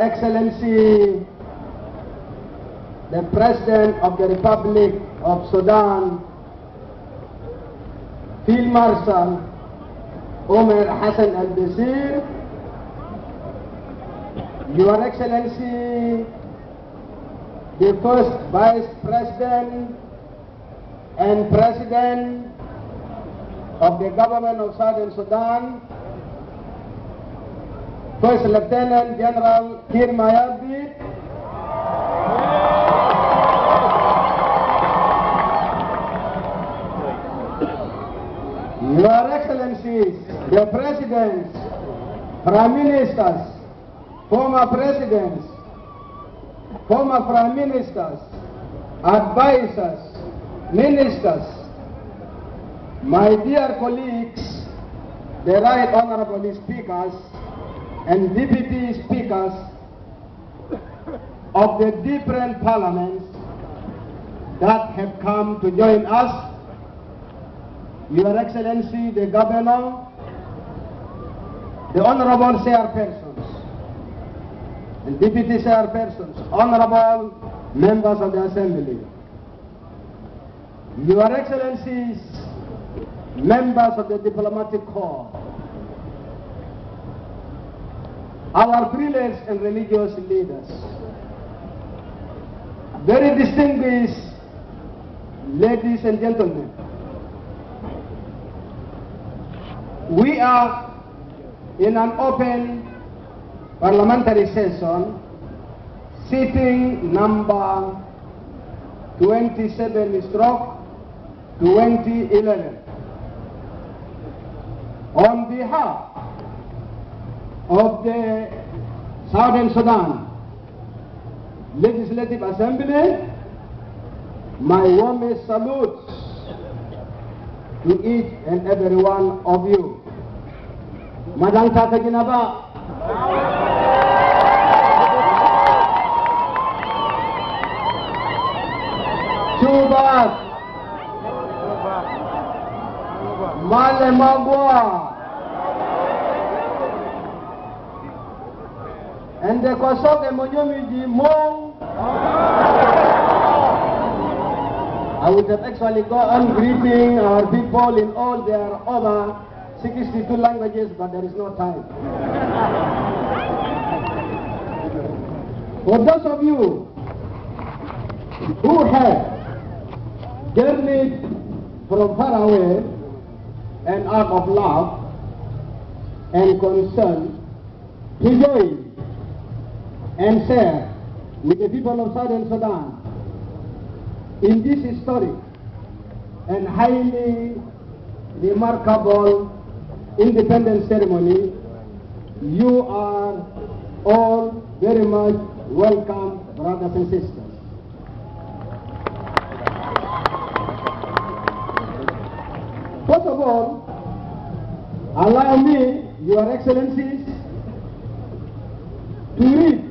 Excellency, the President of the Republic of Sudan, Field Marshal Omar Hassan al-Bashir, Your Excellency, the first Vice President and President of the Government of Southern Sudan, First Lieutenant General Kir Mayardit, Your Excellencies, the Presidents, Prime Ministers, former Presidents, former Prime Ministers, advisors, ministers, my dear colleagues, the Right Honorable Speakers and Deputy Speakers of the different parliaments that have come to join us, Your Excellency the Governor, the Honorable Chairpersons and Deputy Chairpersons, Honorable Members of the Assembly, Your Excellencies, Members of the Diplomatic Corps, our prelates and religious leaders, very distinguished ladies and gentlemen, we are in an open parliamentary session, sitting number 27/2011. On behalf of the Southern Sudan Legislative Assembly, my warmest salutes to each and every one of you. Madang Tataginaba, Juba, Malemagua, and the Kosoke Monyomiji Mong. I would have actually go on greeting our people in all their over 62 languages, but there is no time. For those of you who have journeyed from far away and out of love and concern to join and share with the people of Southern Sudan in this historic and highly remarkable independence ceremony, you are all very much welcome, brothers and sisters. First of all, allow me, Your Excellencies, to read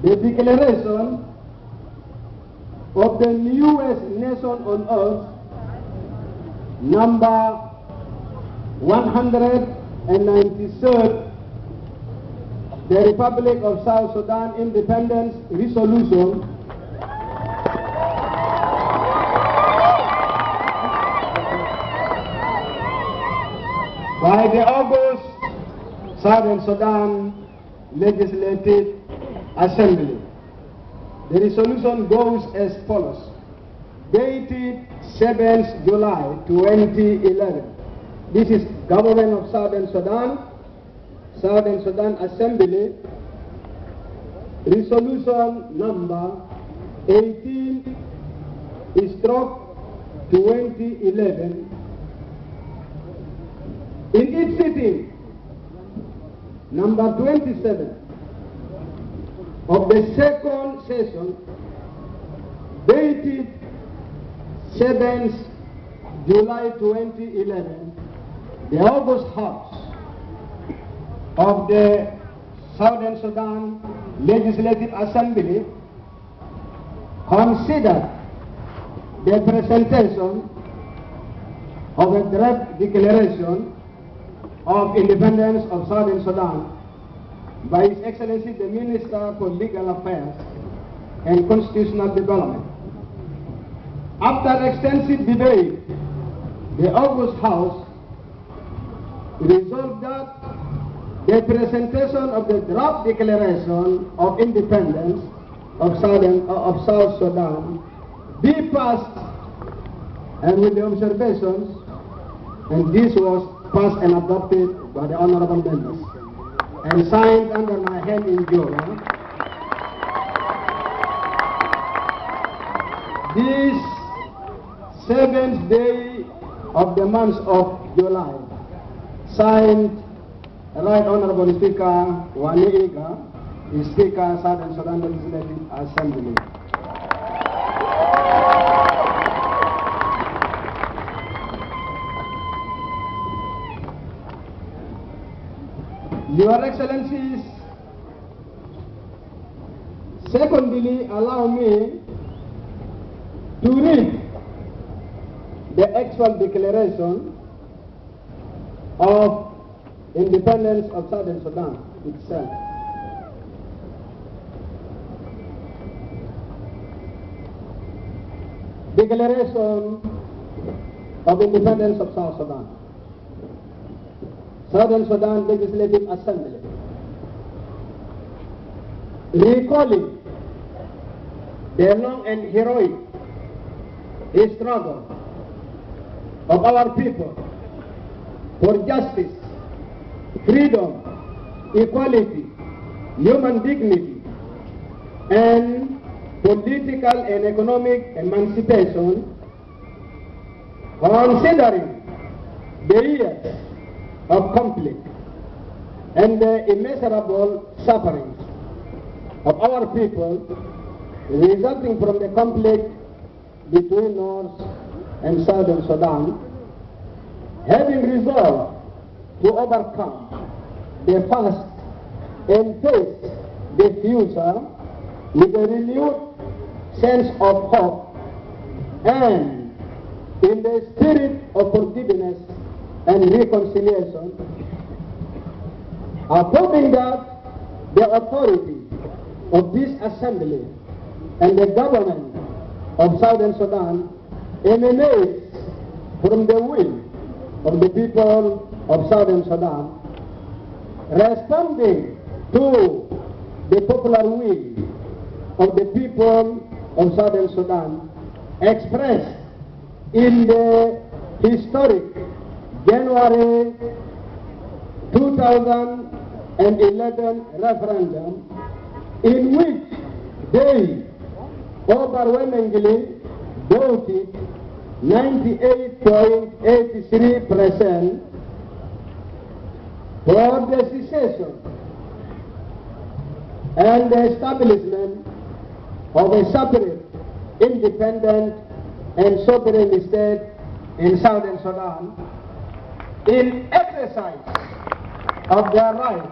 the Declaration of the newest nation on earth, number 193rd, the Republic of South Sudan Independence Resolution, by the August Southern Sudan Legislative Assembly. The resolution goes as follows. Dated 7th July 2011. This is Government of Southern Sudan Assembly, resolution number 18/2011. In its sitting, number 27 of the second session, dated 7th July 2011, the August House of the Southern Sudan Legislative Assembly considered the presentation of a draft declaration of independence of Southern Sudan by His Excellency the Minister for Legal Affairs and Constitutional Development. After extensive debate, the August House resolved that the presentation of the draft declaration of independence of South Sudan be passed and with the observations, and this was passed and adopted by the honorable members and signed under my hand in Juba. This 7th day of the month of July, signed Right Honorable Speaker Wani, Speaker Southern Sudan Legislative Assembly. Your Excellencies, secondly, allow me to read the actual declaration of independence of Southern Sudan itself. Declaration of Independence of South Sudan. Southern Sudan Legislative Assembly. Recalling the long and heroic struggle of our people for justice, freedom, equality, human dignity, and political and economic emancipation, considering the years of conflict and the immeasurable sufferings of our people resulting from the conflict between North and Southern Sudan, having resolved to overcome the past and face the future with a renewed sense of hope and in the spirit of forgiveness and reconciliation, approving that the authority of this assembly and the government of Southern Sudan emanates from the will of the people of Southern Sudan, responding to the popular will of the people of Southern Sudan expressed in the historic January 2011 referendum, in which they overwhelmingly voted 98.83% for the cessation and the establishment of a separate, independent and sovereign state in Southern Sudan, in exercise of their right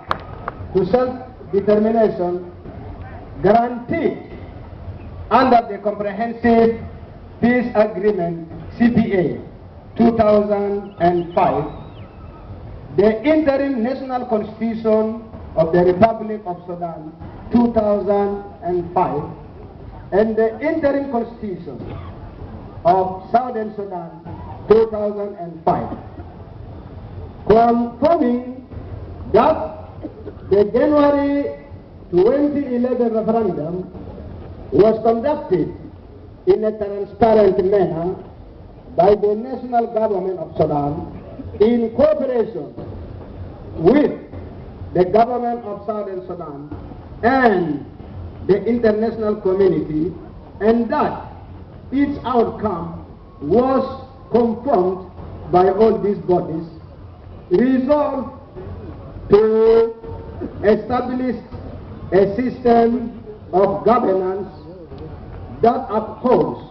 to self-determination guaranteed under the Comprehensive Peace Agreement, CPA, 2005, the Interim National Constitution of the Republic of Sudan, 2005, and the Interim Constitution of Southern Sudan, 2005, confirming that the January 2011 referendum was conducted in a transparent manner by the national government of Sudan in cooperation with the government of Southern Sudan and the international community, and that its outcome was confirmed by all these bodies, resolved to establish a system of governance that upholds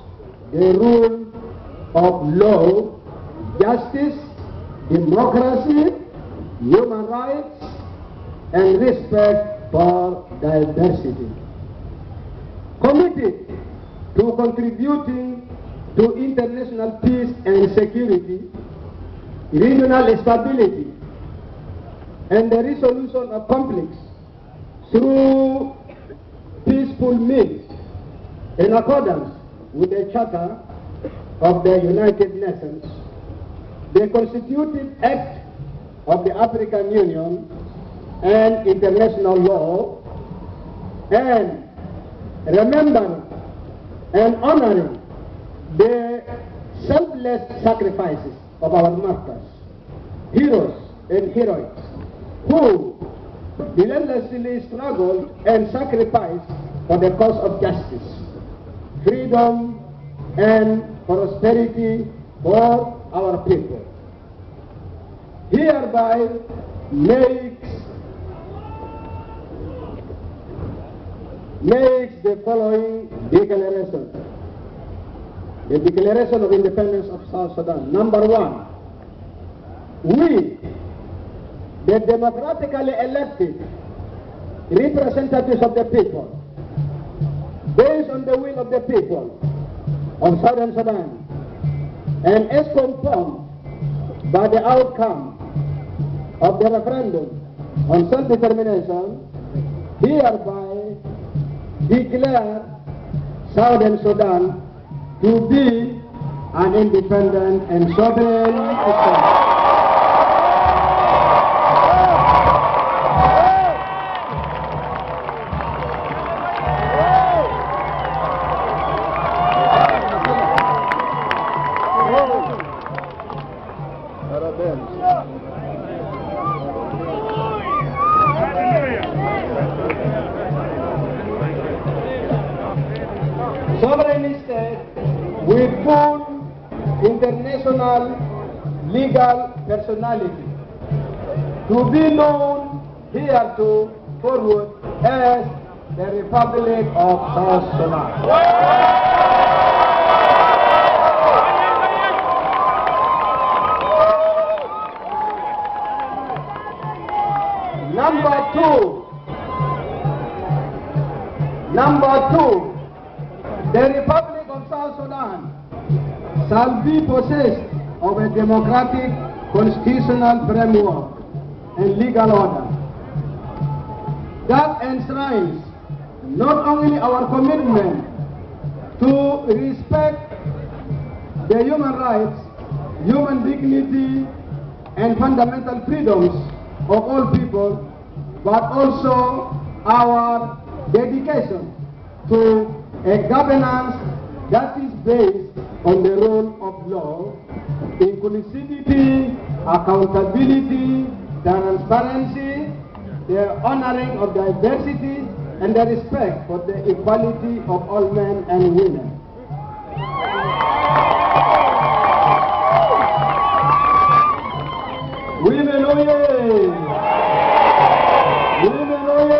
the rule of law, justice, democracy, human rights, and respect for diversity. Committed to contributing to international peace and security, regional stability, and the resolution of conflicts through peaceful means in accordance with the Charter of the United Nations, the Constituted Act of the African Union, and international law, and remembering and honoring the selfless sacrifices of our martyrs, heroes and heroines, who relentlessly struggled and sacrificed for the cause of justice, freedom, and prosperity for our people. Hereby makes the following declaration. The Declaration of Independence of South Sudan. Number 1, we, the democratically elected representatives of the people, based on the will of the people of Southern Sudan, and as confirmed by the outcome of the referendum on self-determination, hereby declare Southern Sudan to be an independent and sovereign state. Sovereign state with full international legal personality, to be known hereto forward as the Republic of South Sudan. Number two, the Republic of South Sudan shall be possessed of a democratic constitutional framework and legal order that enshrines not only our commitment to respect the human rights, human dignity, and fundamental freedoms of all people, but also our dedication to a governance that is based on the rule of law, inclusivity, accountability, transparency, the honoring of diversity, and the respect for the equality of all men and women. Women, oh yeah! Women, oh yeah!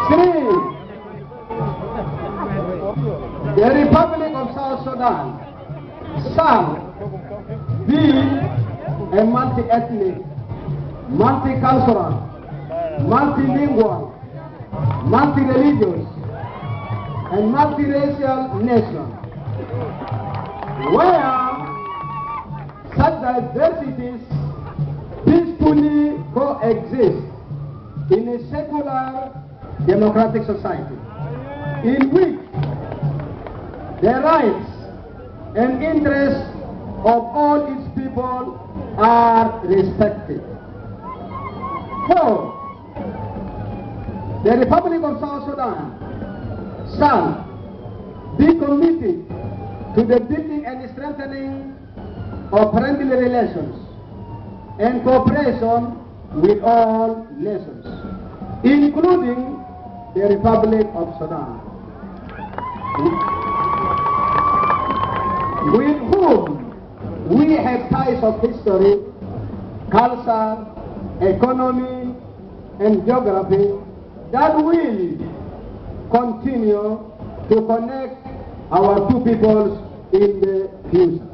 3, the Republic of South Sudan shall be a multi-ethnic, multicultural, multilingual, multi-religious, and multiracial nation, where such diversities peacefully coexist in a secular democratic society, in which the rights and interests of all its people are respected. 4, the Republic of South Sudan shall be committed to the building and strengthening of friendly relations and cooperation with all nations, including the Republic of Sudan, with whom we have ties of history, culture, economy, and geography that will continue to connect our two peoples in the future.